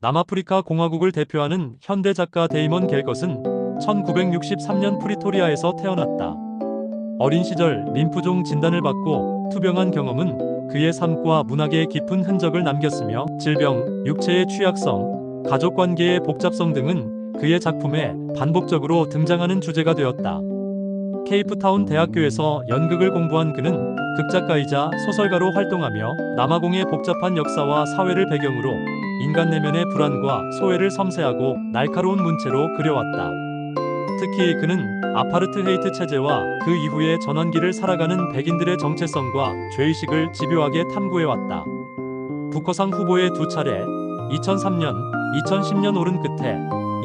남아프리카 공화국을 대표하는 현대 작가 데이먼 갤것은 1963년 프리토리아에서 태어났다. 어린 시절 림프종 진단을 받고 투병한 경험은 그의 삶과 문학에 깊은 흔적을 남겼으며 질병, 육체의 취약성, 가족관계의 복잡성 등은 그의 작품에 반복적으로 등장하는 주제가 되었다. 케이프타운 대학교에서 연극을 공부한 그는 극작가이자 소설가로 활동하며 남아공의 복잡한 역사와 사회를 배경으로 인간 내면의 불안과 소외를 섬세하고 날카로운 문체로 그려왔다. 특히 그는 아파르트헤이트 체제와 그 이후의 전환기를 살아가는 백인들의 정체성과 죄의식을 집요하게 탐구해왔다. 부커상 후보에 2차례 2003년, 2010년 오른 끝에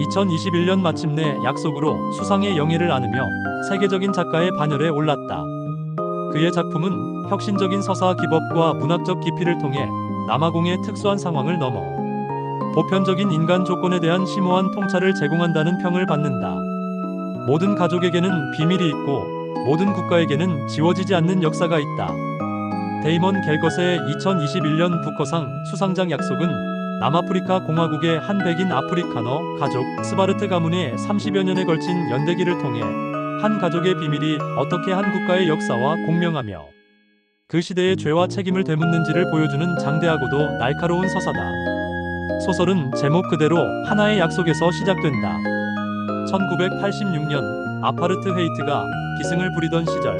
2021년 마침내 약속으로 수상의 영예를 안으며 세계적인 작가의 반열에 올랐다. 그의 작품은 혁신적인 서사 기법과 문학적 깊이를 통해 남아공의 특수한 상황을 넘어 보편적인 인간 조건에 대한 심오한 통찰을 제공한다는 평을 받는다. 모든 가족에게는 비밀이 있고 모든 국가에게는 지워지지 않는 역사가 있다. 데이먼 갤것의 2021년 부커상 수상작 약속은 남아프리카 공화국의 한 백인 아프리카너 가족 스바르트 가문의 30여 년에 걸친 연대기를 통해 한 가족의 비밀이 어떻게 한 국가의 역사와 공명하며 그 시대의 죄와 책임을 되묻는지를 보여주는 장대하고도 날카로운 서사다. 소설은 제목 그대로 하나의 약속에서 시작된다. 1986년 아파르트헤이트가 기승을 부리던 시절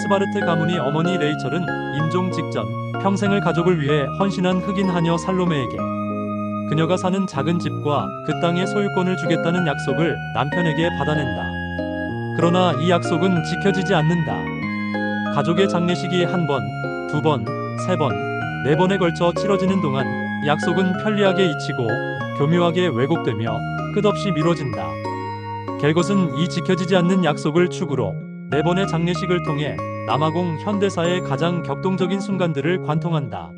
스바르트 가문이 어머니 레이첼은 임종 직전 평생을 가족을 위해 헌신한 흑인 하녀 살로메에게 그녀가 사는 작은 집과 그 땅의 소유권을 주겠다는 약속을 남편에게 받아낸다. 그러나 이 약속은 지켜지지 않는다. 가족의 장례식이 한 번, 두 번, 세 번, 네 번에 걸쳐 치러지는 동안 약속은 편리하게 잊히고 교묘하게 왜곡되며 끝없이 미뤄진다. 갤것은 이 지켜지지 않는 약속을 축으로 네 번의 장례식을 통해 남아공 현대사의 가장 격동적인 순간들을 관통한다.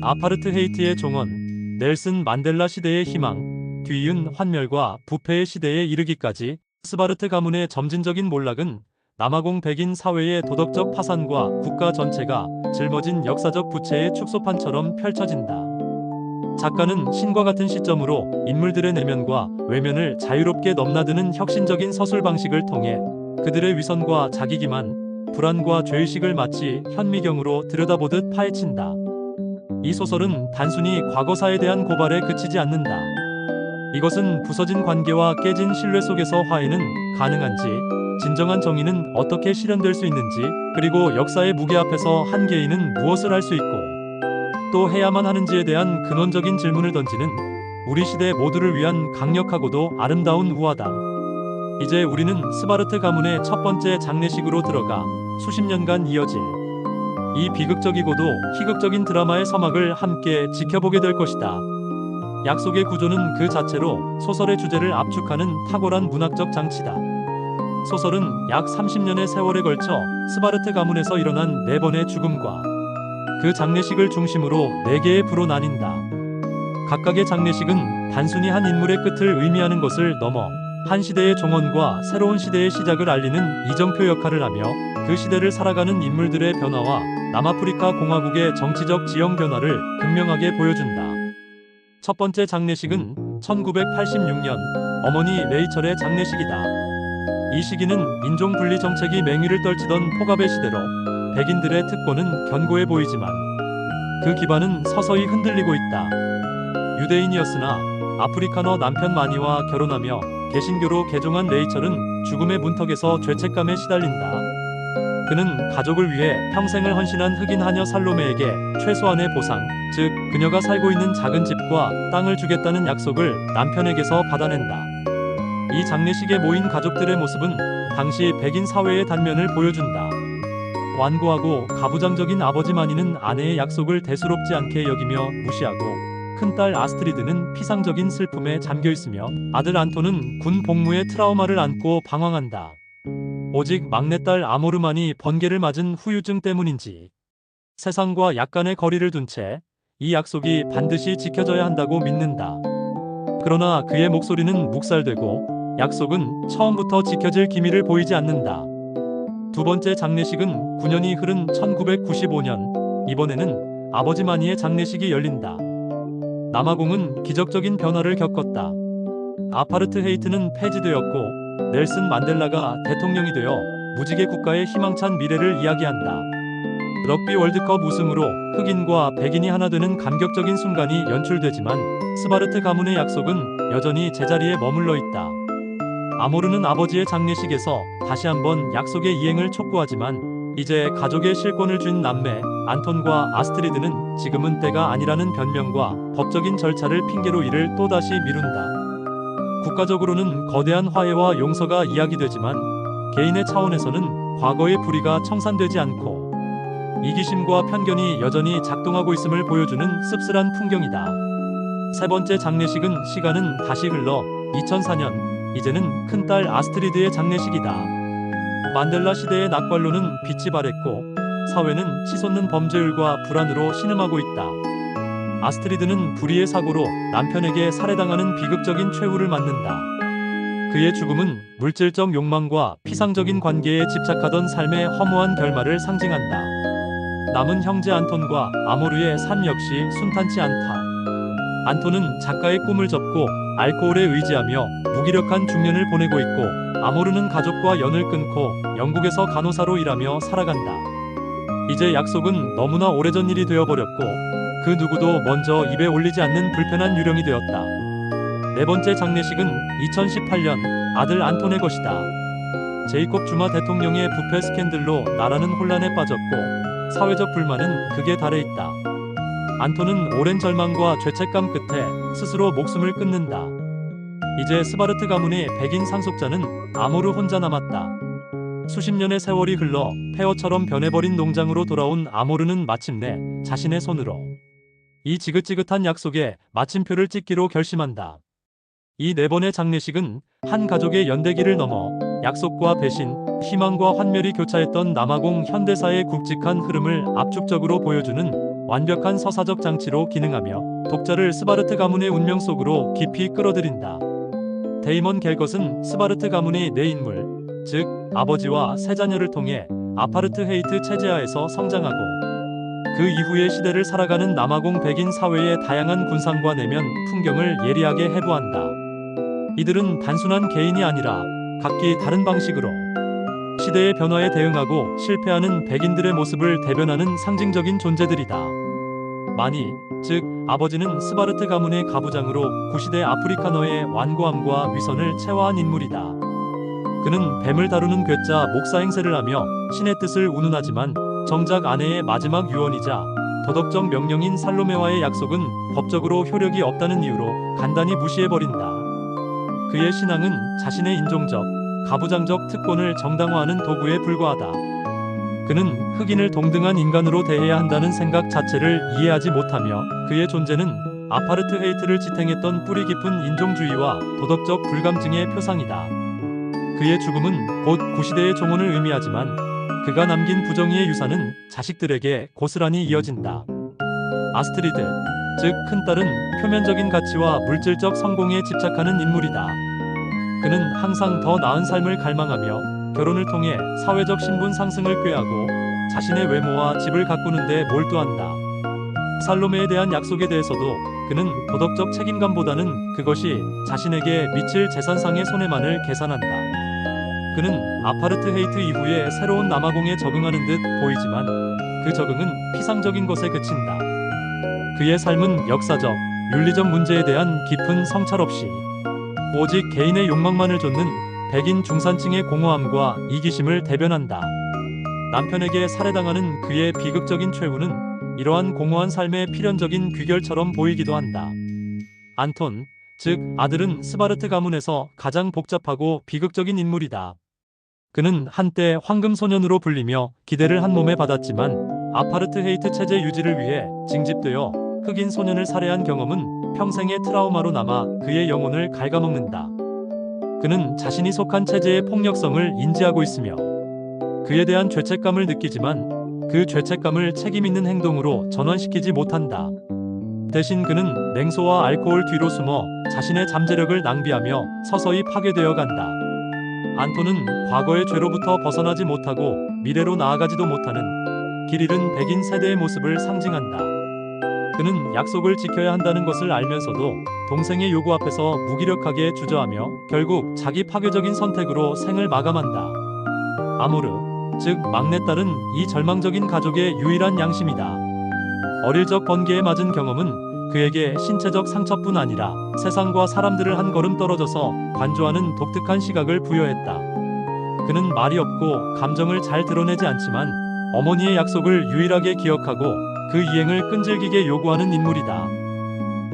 아파르트헤이트의 종언, 넬슨 만델라 시대의 희망, 뒤이은 환멸과 부패의 시대에 이르기까지 스바르트 가문의 점진적인 몰락은 남아공 백인 사회의 도덕적 파산과 국가 전체가 짊어진 역사적 부채의 축소판처럼 펼쳐진다. 작가는 신과 같은 시점으로 인물들의 내면과 외면을 자유롭게 넘나드는 혁신적인 서술 방식을 통해 그들의 위선과 자기기만, 불안과 죄의식을 마치 현미경으로 들여다보듯 파헤친다. 이 소설은 단순히 과거사에 대한 고발에 그치지 않는다. 이것은 부서진 관계와 깨진 신뢰 속에서 화해는 가능한지, 진정한 정의는 어떻게 실현될 수 있는지, 그리고 역사의 무게 앞에서 한 개인은 무엇을 할 수 있고 또 해야만 하는지에 대한 근원적인 질문을 던지는 우리 시대 모두를 위한 강력하고도 아름다운 우화다. 이제 우리는 스바르트 가문의 첫 번째 장례식으로 들어가 수십 년간 이어질 이 비극적이고도 희극적인 드라마의 서막을 함께 지켜보게 될 것이다. 약속의 구조는 그 자체로 소설의 주제를 압축하는 탁월한 문학적 장치다. 소설은 약 30년의 세월에 걸쳐 스바르트 가문에서 일어난 네 번의 죽음과 그 장례식을 중심으로 네 개의 부로 나뉜다. 각각의 장례식은 단순히 한 인물의 끝을 의미하는 것을 넘어 한 시대의 종언과 새로운 시대의 시작을 알리는 이정표 역할을 하며 그 시대를 살아가는 인물들의 변화와 남아프리카 공화국의 정치적 지형 변화를 극명하게 보여준다. 첫 번째 장례식은 1986년 어머니 레이첼의 장례식이다. 이 시기는 인종 분리 정책이 맹위를 떨치던 폭압의 시대로 백인들의 특권은 견고해 보이지만 그 기반은 서서히 흔들리고 있다. 유대인이었으나 아프리카너 남편 마니와 결혼하며 개신교로 개종한 레이첼은 죽음의 문턱에서 죄책감에 시달린다. 그는 가족을 위해 평생을 헌신한 흑인 하녀 살로메에게 최소한의 보상, 즉 그녀가 살고 있는 작은 집과 땅을 주겠다는 약속을 남편에게서 받아낸다. 이 장례식에 모인 가족들의 모습은 당시 백인 사회의 단면을 보여준다. 완고하고 가부장적인 아버지 마니는 아내의 약속을 대수롭지 않게 여기며 무시하고 큰딸 아스트리드는 피상적인 슬픔에 잠겨있으며 아들 안토는 군 복무의 트라우마를 안고 방황한다. 오직 막내딸 아모르만이 번개를 맞은 후유증 때문인지 세상과 약간의 거리를 둔 채 이 약속이 반드시 지켜져야 한다고 믿는다. 그러나 그의 목소리는 묵살되고 약속은 처음부터 지켜질 기미를 보이지 않는다. 두 번째 장례식은 9년이 흐른 1995년, 이번에는 아버지 마니의 장례식이 열린다. 남아공은 기적적인 변화를 겪었다. 아파르트헤이트는 폐지되었고 넬슨 만델라가 대통령이 되어 무지개 국가의 희망찬 미래를 이야기한다. 럭비 월드컵 우승으로 흑인과 백인이 하나 되는 감격적인 순간이 연출되지만 스바르트 가문의 약속은 여전히 제자리에 머물러 있다. 아모르는 아버지의 장례식에서 다시 한번 약속의 이행을 촉구하지만 이제 가족의 실권을 쥔 남매 안톤과 아스트리드는 지금은 때가 아니라는 변명과 법적인 절차를 핑계로 이를 또다시 미룬다. 국가적으로는 거대한 화해와 용서가 이야기되지만 개인의 차원에서는 과거의 불의가 청산되지 않고 이기심과 편견이 여전히 작동하고 있음을 보여주는 씁쓸한 풍경이다. 세 번째 장례식은 시간은 다시 흘러 2004년, 이제는 큰딸 아스트리드의 장례식이다. 만델라 시대의 낙관로는 빛이 발했고 사회는 치솟는 범죄율과 불안으로 신음하고 있다. 아스트리드는 불의의 사고로 남편에게 살해당하는 비극적인 최후를 맞는다. 그의 죽음은 물질적 욕망과 피상적인 관계에 집착하던 삶의 허무한 결말을 상징한다. 남은 형제 안톤과 아모르의 삶 역시 순탄치 않다. 안톤은 작가의 꿈을 접고 알코올에 의지하며 무기력한 중년을 보내고 있고 아모르는 가족과 연을 끊고 영국에서 간호사로 일하며 살아간다. 이제 약속은 너무나 오래전 일이 되어버렸고 그 누구도 먼저 입에 올리지 않는 불편한 유령이 되었다. 네 번째 장례식은 2018년 아들 안톤의 것이다. 제이콥 주마 대통령의 부패 스캔들로 나라는 혼란에 빠졌고 사회적 불만은 극에 달해 있다. 안톤은 오랜 절망과 죄책감 끝에 스스로 목숨을 끊는다. 이제 스바르트 가문의 백인 상속자는 아모르 혼자 남았다. 수십 년의 세월이 흘러 폐허처럼 변해버린 농장으로 돌아온 아모르는 마침내 자신의 손으로 이 지긋지긋한 약속에 마침표를 찍기로 결심한다. 이 네 번의 장례식은 한 가족의 연대기를 넘어 약속과 배신, 희망과 환멸이 교차했던 남아공 현대사의 굵직한 흐름을 압축적으로 보여주는 완벽한 서사적 장치로 기능하며 독자를 스바르트 가문의 운명 속으로 깊이 끌어들인다. 데이먼 갤것은 스바르트 가문의 네 인물, 즉 아버지와 세 자녀를 통해 아파르트헤이트 체제하에서 성장하고 그 이후의 시대를 살아가는 남아공 백인 사회의 다양한 군상과 내면 풍경을 예리하게 해부한다. 이들은 단순한 개인이 아니라 각기 다른 방식으로 시대의 변화에 대응하고 실패하는 백인들의 모습을 대변하는 상징적인 존재들이다. 마니, 즉 아버지는 스바르트 가문의 가부장으로 구시대 아프리카너의 완고함과 위선을 체화한 인물이다. 그는 뱀을 다루는 괴짜 목사 행세를 하며 신의 뜻을 운운하지만 정작 아내의 마지막 유언이자 도덕적 명령인 살로메와의 약속은 법적으로 효력이 없다는 이유로 간단히 무시해버린다. 그의 신앙은 자신의 인종적, 가부장적 특권을 정당화하는 도구에 불과하다. 그는 흑인을 동등한 인간으로 대해야 한다는 생각 자체를 이해하지 못하며 그의 존재는 아파르트헤이트를 지탱했던 뿌리 깊은 인종주의와 도덕적 불감증의 표상이다. 그의 죽음은 곧 구시대의 종언을 의미하지만 그가 남긴 부정의의 유산은 자식들에게 고스란히 이어진다. 아스트리드, 즉 큰딸은 표면적인 가치와 물질적 성공에 집착하는 인물이다. 그는 항상 더 나은 삶을 갈망하며 결혼을 통해 사회적 신분 상승을 꾀하고 자신의 외모와 집을 가꾸는 데 몰두한다. 살로메에 대한 약속에 대해서도 그는 도덕적 책임감보다는 그것이 자신에게 미칠 재산상의 손해만을 계산한다. 그는 아파르트헤이트 이후에 새로운 남아공에 적응하는 듯 보이지만 그 적응은 피상적인 것에 그친다. 그의 삶은 역사적, 윤리적 문제에 대한 깊은 성찰 없이 오직 개인의 욕망만을 좇는 백인 중산층의 공허함과 이기심을 대변한다. 남편에게 살해당하는 그의 비극적인 최후는 이러한 공허한 삶의 필연적인 귀결처럼 보이기도 한다. 안톤, 즉 아들은 스바르트 가문에서 가장 복잡하고 비극적인 인물이다. 그는 한때 황금소년으로 불리며 기대를 한 몸에 받았지만 아파르트헤이트 체제 유지를 위해 징집되어 흑인 소년을 살해한 경험은 평생의 트라우마로 남아 그의 영혼을 갉아먹는다. 그는 자신이 속한 체제의 폭력성을 인지하고 있으며 그에 대한 죄책감을 느끼지만 그 죄책감을 책임있는 행동으로 전환시키지 못한다. 대신 그는 냉소와 알코올 뒤로 숨어 자신의 잠재력을 낭비하며 서서히 파괴되어 간다. 안톤은 과거의 죄로부터 벗어나지 못하고 미래로 나아가지도 못하는 길 잃은 백인 세대의 모습을 상징한다. 그는 약속을 지켜야 한다는 것을 알면서도 동생의 요구 앞에서 무기력하게 주저하며 결국 자기 파괴적인 선택으로 생을 마감한다. 아모르, 즉 막내딸은 이 절망적인 가족의 유일한 양심이다. 어릴 적 번개에 맞은 경험은 그에게 신체적 상처뿐 아니라 세상과 사람들을 한 걸음 떨어져서 관조하는 독특한 시각을 부여했다. 그는 말이 없고 감정을 잘 드러내지 않지만 어머니의 약속을 유일하게 기억하고 그 이행을 끈질기게 요구하는 인물이다.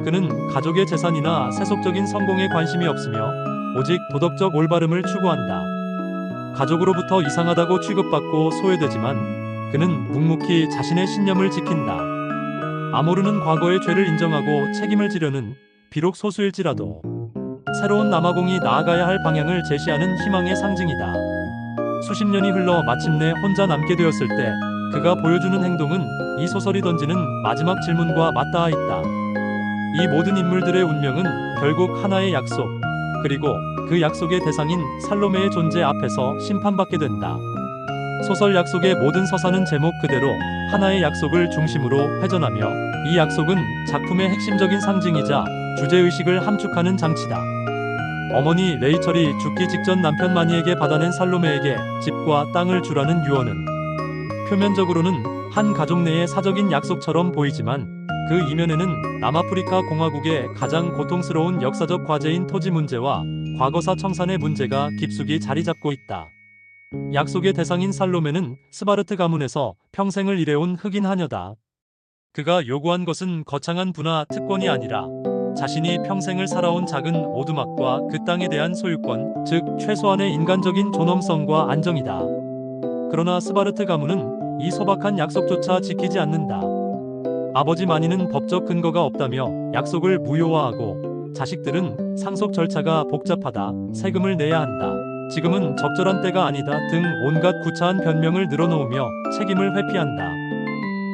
그는 가족의 재산이나 세속적인 성공에 관심이 없으며 오직 도덕적 올바름을 추구한다. 가족으로부터 이상하다고 취급받고 소외되지만 그는 묵묵히 자신의 신념을 지킨다. 아모르는 과거의 죄를 인정하고 책임을 지려는 비록 소수일지라도 새로운 남아공이 나아가야 할 방향을 제시하는 희망의 상징이다. 수십 년이 흘러 마침내 혼자 남게 되었을 때 그가 보여주는 행동은 이 소설이 던지는 마지막 질문과 맞닿아 있다. 이 모든 인물들의 운명은 결국 하나의 약속, 그리고 그 약속의 대상인 살로메의 존재 앞에서 심판받게 된다. 소설 약속의 모든 서사는 제목 그대로 하나의 약속을 중심으로 회전하며 이 약속은 작품의 핵심적인 상징이자 주제의식을 함축하는 장치다. 어머니 레이첼이 죽기 직전 남편 마니에게 받아낸 살로메에게 집과 땅을 주라는 유언은 표면적으로는 한 가족 내의 사적인 약속처럼 보이지만 그 이면에는 남아프리카 공화국의 가장 고통스러운 역사적 과제인 토지 문제와 과거사 청산의 문제가 깊숙이 자리 잡고 있다. 약속의 대상인 살로메는 스바르트 가문에서 평생을 일해온 흑인 하녀다. 그가 요구한 것은 거창한 부나 특권이 아니라 자신이 평생을 살아온 작은 오두막과 그 땅에 대한 소유권, 즉 최소한의 인간적인 존엄성과 안정이다. 그러나 스바르트 가문은 이 소박한 약속조차 지키지 않는다. 아버지 마니는 법적 근거가 없다며 약속을 무효화하고 자식들은 상속 절차가 복잡하다, 세금을 내야 한다, 지금은 적절한 때가 아니다 등 온갖 구차한 변명을 늘어놓으며 책임을 회피한다.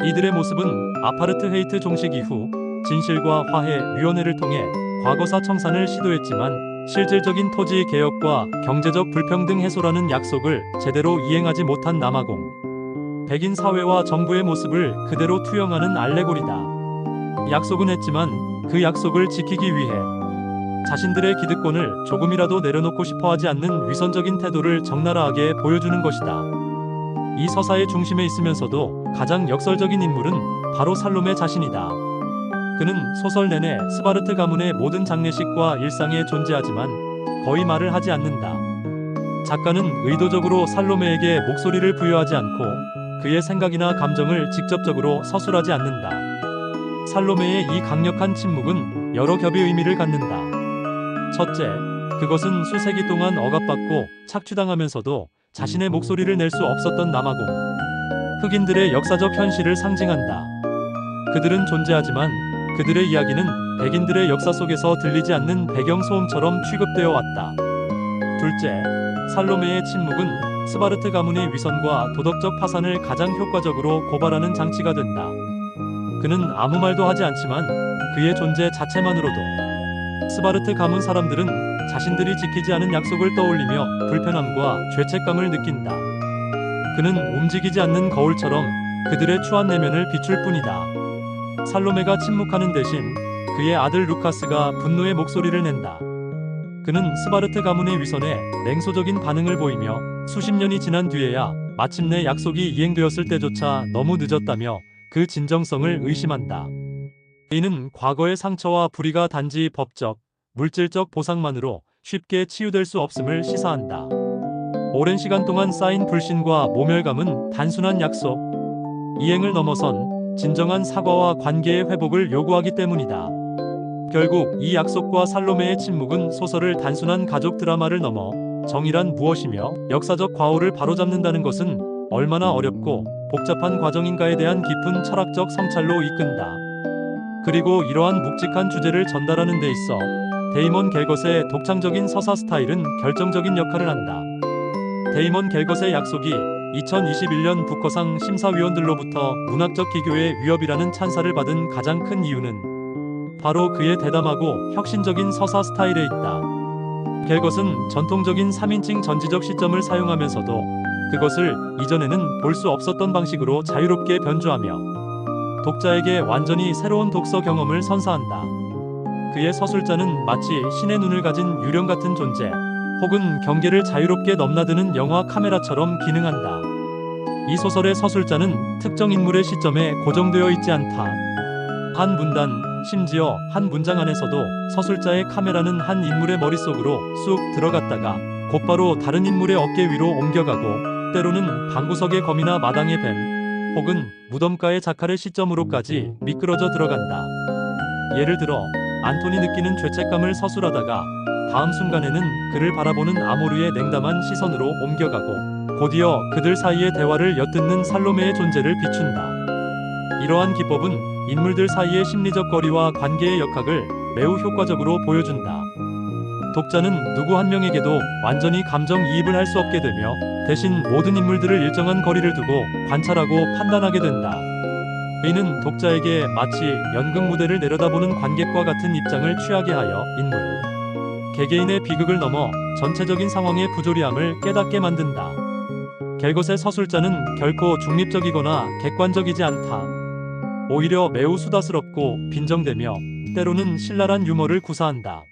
이들의 모습은 아파르트헤이트 종식 이후 진실과 화해 위원회를 통해 과거사 청산을 시도했지만 실질적인 토지 개혁과 경제적 불평등 해소라는 약속을 제대로 이행하지 못한 남아공 백인 사회와 정부의 모습을 그대로 투영하는 알레고리다. 약속은 했지만 그 약속을 지키기 위해 자신들의 기득권을 조금이라도 내려놓고 싶어하지 않는 위선적인 태도를 적나라하게 보여주는 것이다. 이 서사의 중심에 있으면서도 가장 역설적인 인물은 바로 살로메 자신이다. 그는 소설 내내 스바르트 가문의 모든 장례식과 일상에 존재하지만 거의 말을 하지 않는다. 작가는 의도적으로 살로메에게 목소리를 부여하지 않고 그의 생각이나 감정을 직접적으로 서술하지 않는다. 살로메의 이 강력한 침묵은 여러 겹의 의미를 갖는다. 첫째, 그것은 수세기 동안 억압받고 착취당하면서도 자신의 목소리를 낼 수 없었던 남아공 흑인들의 역사적 현실을 상징한다. 그들은 존재하지만 그들의 이야기는 백인들의 역사 속에서 들리지 않는 배경소음처럼 취급되어 왔다. 둘째, 살로메의 침묵은 스바르트 가문의 위선과 도덕적 파산을 가장 효과적으로 고발하는 장치가 된다. 그는 아무 말도 하지 않지만 그의 존재 자체만으로도 스바르트 가문 사람들은 자신들이 지키지 않은 약속을 떠올리며 불편함과 죄책감을 느낀다. 그는 움직이지 않는 거울처럼 그들의 추한 내면을 비출 뿐이다. 살로메가 침묵하는 대신 그의 아들 루카스가 분노의 목소리를 낸다. 그는 스바르트 가문의 위선에 냉소적인 반응을 보이며 수십 년이 지난 뒤에야 마침내 약속이 이행되었을 때조차 너무 늦었다며 그 진정성을 의심한다. 이는 과거의 상처와 불의가 단지 법적, 물질적 보상만으로 쉽게 치유될 수 없음을 시사한다. 오랜 시간 동안 쌓인 불신과 모멸감은 단순한 약속, 이행을 넘어선 진정한 사과와 관계의 회복을 요구하기 때문이다. 결국 이 약속과 살로메의 침묵은 소설을 단순한 가족 드라마를 넘어 정의란 무엇이며 역사적 과오를 바로잡는다는 것은 얼마나 어렵고 복잡한 과정인가에 대한 깊은 철학적 성찰로 이끈다. 그리고 이러한 묵직한 주제를 전달하는 데 있어 데이먼 갤것의 독창적인 서사 스타일은 결정적인 역할을 한다. 데이먼 갤것의 약속이 2021년 부커상 심사위원들로부터 문학적 기교의 위협이라는 찬사를 받은 가장 큰 이유는 바로 그의 대담하고 혁신적인 서사 스타일에 있다. 갤것은 전통적인 3인칭 전지적 시점을 사용하면서도 그것을 이전에는 볼 수 없었던 방식으로 자유롭게 변주하며 독자에게 완전히 새로운 독서 경험을 선사한다. 그의 서술자는 마치 신의 눈을 가진 유령 같은 존재, 혹은 경계를 자유롭게 넘나드는 영화 카메라처럼 기능한다. 이 소설의 서술자는 특정 인물의 시점에 고정되어 있지 않다. 한 문단, 심지어 한 문장 안에서도 서술자의 카메라는 한 인물의 머릿속으로 쑥 들어갔다가 곧바로 다른 인물의 어깨 위로 옮겨가고, 때로는 방구석의 검이나 마당의 뱀, 혹은 무덤가의 자칼의 시점으로까지 미끄러져 들어간다. 예를 들어 안톤이 느끼는 죄책감을 서술하다가 다음 순간에는 그를 바라보는 아모르의 냉담한 시선으로 옮겨가고, 곧이어 그들 사이의 대화를 엿듣는 살로메의 존재를 비춘다. 이러한 기법은 인물들 사이의 심리적 거리와 관계의 역학을 매우 효과적으로 보여준다. 독자는 누구 한 명에게도 완전히 감정이입을 할 수 없게 되며, 대신 모든 인물들을 일정한 거리를 두고 관찰하고 판단하게 된다. 이는 독자에게 마치 연극 무대를 내려다보는 관객과 같은 입장을 취하게 하여 인물, 개개인의 비극을 넘어 전체적인 상황의 부조리함을 깨닫게 만든다. 갤것의 서술자는 결코 중립적이거나 객관적이지 않다. 오히려 매우 수다스럽고 빈정대며 때로는 신랄한 유머를 구사한다.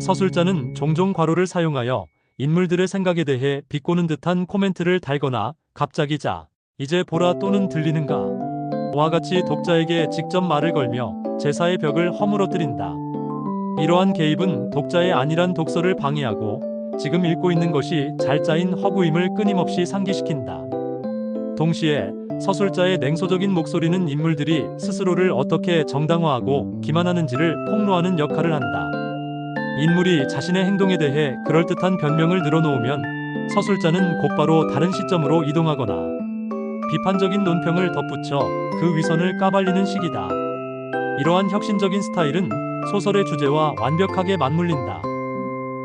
서술자는 종종 괄호를 사용하여 인물들의 생각에 대해 비꼬는 듯한 코멘트를 달거나 갑자기 자, 이제 보라 또는 들리는가? 와 같이 독자에게 직접 말을 걸며 제사의 벽을 허물어뜨린다. 이러한 개입은 독자의 안일한 독서를 방해하고 지금 읽고 있는 것이 잘 짜인 허구임을 끊임없이 상기시킨다. 동시에 서술자의 냉소적인 목소리는 인물들이 스스로를 어떻게 정당화하고 기만하는지를 폭로하는 역할을 한다. 인물이 자신의 행동에 대해 그럴듯한 변명을 늘어놓으면 서술자는 곧바로 다른 시점으로 이동하거나 비판적인 논평을 덧붙여 그 위선을 까발리는 식이다. 이러한 혁신적인 스타일은 소설의 주제와 완벽하게 맞물린다.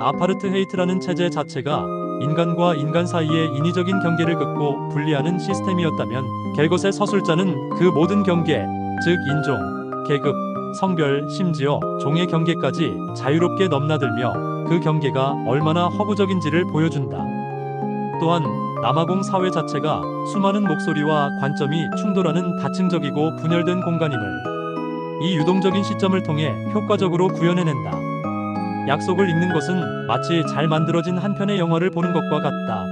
아파르트헤이트라는 체제 자체가 인간과 인간 사이의 인위적인 경계를 긋고 분리하는 시스템이었다면, 갤것의 서술자는 그 모든 경계, 즉 인종, 계급, 성별, 심지어 종의 경계까지 자유롭게 넘나들며 그 경계가 얼마나 허구적인지를 보여준다. 또한 남아공 사회 자체가 수많은 목소리와 관점이 충돌하는 다층적이고 분열된 공간임을 이 유동적인 시점을 통해 효과적으로 구현해낸다. 약속을 읽는 것은 마치 잘 만들어진 한 편의 영화를 보는 것과 같다.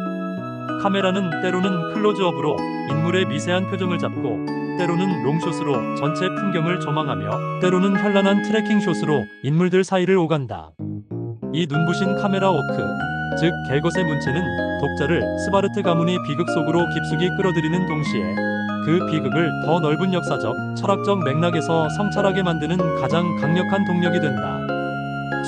카메라는 때로는 클로즈업으로 인물의 미세한 표정을 잡고, 때로는 롱숏으로 전체 풍경을 조망하며, 때로는 현란한 트래킹숏으로 인물들 사이를 오간다. 이 눈부신 카메라 워크, 즉 갤것의 문체는 독자를 스바르트 가문의 비극 속으로 깊숙이 끌어들이는 동시에 그 비극을 더 넓은 역사적, 철학적 맥락에서 성찰하게 만드는 가장 강력한 동력이 된다.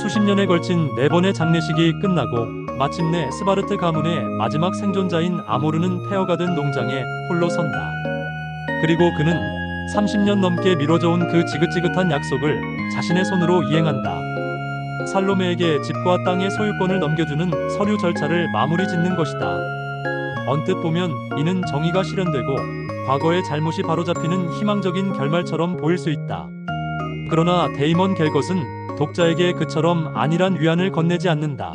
수십 년에 걸친 4번의 장례식이 끝나고 마침내 스바르트 가문의 마지막 생존자인 아모르는 폐허가 된 농장에 홀로 선다. 그리고 그는 30년 넘게 미뤄져 온 그 지긋지긋한 약속을 자신의 손으로 이행한다. 살로메에게 집과 땅의 소유권을 넘겨주는 서류 절차를 마무리 짓는 것이다. 언뜻 보면 이는 정의가 실현되고 과거의 잘못이 바로잡히는 희망적인 결말처럼 보일 수 있다. 그러나 데이먼 갤것은 독자에게 그처럼 안일한 위안을 건네지 않는다.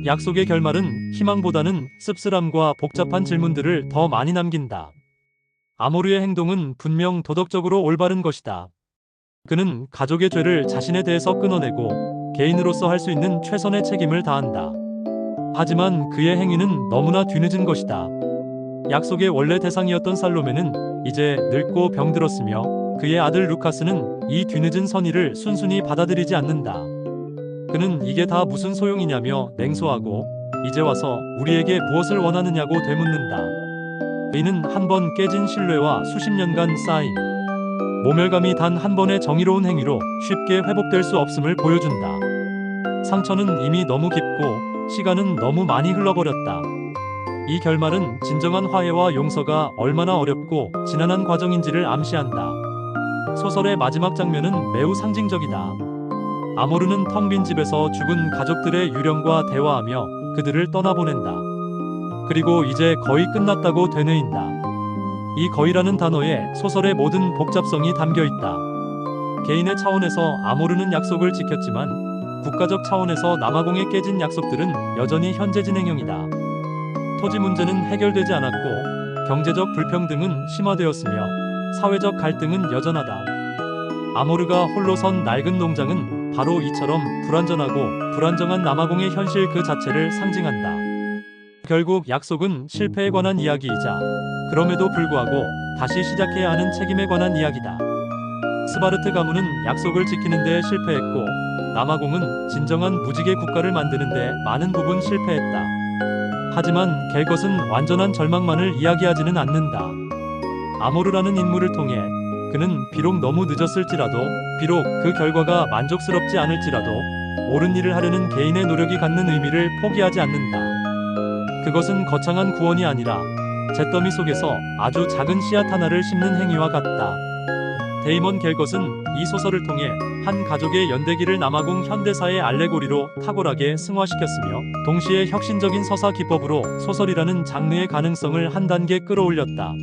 약속의 결말은 희망보다는 씁쓸함과 복잡한 질문들을 더 많이 남긴다. 아모르의 행동은 분명 도덕적으로 올바른 것이다. 그는 가족의 죄를 자신에 대해서 끊어내고 개인으로서 할 수 있는 최선의 책임을 다한다. 하지만 그의 행위는 너무나 뒤늦은 것이다. 약속의 원래 대상이었던 살로메는 이제 늙고 병들었으며, 그의 아들 루카스는 이 뒤늦은 선의를 순순히 받아들이지 않는다. 그는 이게 다 무슨 소용이냐며 냉소하고 이제 와서 우리에게 무엇을 원하느냐고 되묻는다. 이는 한 번 깨진 신뢰와 수십 년간 쌓인 모멸감이 단 한 번의 정의로운 행위로 쉽게 회복될 수 없음을 보여준다. 상처는 이미 너무 깊고 시간은 너무 많이 흘러버렸다. 이 결말은 진정한 화해와 용서가 얼마나 어렵고 지난한 과정인지를 암시한다. 소설의 마지막 장면은 매우 상징적이다. 아모르는 텅 빈 집에서 죽은 가족들의 유령과 대화하며 그들을 떠나보낸다. 그리고 이제 거의 끝났다고 되뇌인다. 이 거의라는 단어에 소설의 모든 복잡성이 담겨있다. 개인의 차원에서 아모르는 약속을 지켰지만 국가적 차원에서 남아공에 깨진 약속들은 여전히 현재 진행형이다. 토지 문제는 해결되지 않았고 경제적 불평등은 심화되었으며 사회적 갈등은 여전하다. 아모르가 홀로 선 낡은 농장은 바로 이처럼 불완전하고 불안정한 남아공의 현실 그 자체를 상징한다. 결국 약속은 실패에 관한 이야기이자 그럼에도 불구하고 다시 시작해야 하는 책임에 관한 이야기다. 스바르트 가문은 약속을 지키는 데 실패했고 남아공은 진정한 무지개 국가를 만드는 데 많은 부분 실패했다. 하지만 갤것은 완전한 절망만을 이야기하지는 않는다. 아모르라는 인물을 통해 그는 비록 너무 늦었을지라도, 비록 그 결과가 만족스럽지 않을지라도 옳은 일을 하려는 개인의 노력이 갖는 의미를 포기하지 않는다. 그것은 거창한 구원이 아니라 잿더미 속에서 아주 작은 씨앗 하나를 심는 행위와 같다. 데이먼 갤것은 이 소설을 통해 한 가족의 연대기를 남아공 현대사의 알레고리로 탁월하게 승화시켰으며 동시에 혁신적인 서사 기법으로 소설이라는 장르의 가능성을 한 단계 끌어올렸다.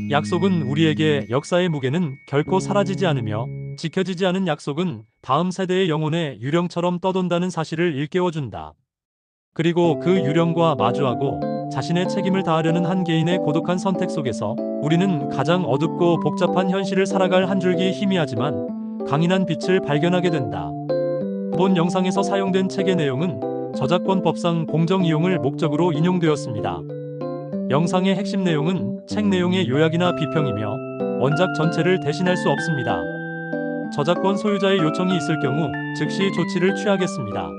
약속은 우리에게 역사의 무게는 결코 사라지지 않으며 지켜지지 않은 약속은 다음 세대의 영혼의 유령처럼 떠돈다는 사실을 일깨워준다. 그리고 그 유령과 마주하고 자신의 책임을 다하려는 한 개인의 고독한 선택 속에서 우리는 가장 어둡고 복잡한 현실을 살아갈 한 줄기 희미하지만 강인한 빛을 발견하게 된다. 본 영상에서 사용된 책의 내용은 저작권법상 공정 이용을 목적으로 인용되었습니다. 영상의 핵심 내용은 책 내용의 요약이나 비평이며 원작 전체를 대신할 수 없습니다. 저작권 소유자의 요청이 있을 경우 즉시 조치를 취하겠습니다.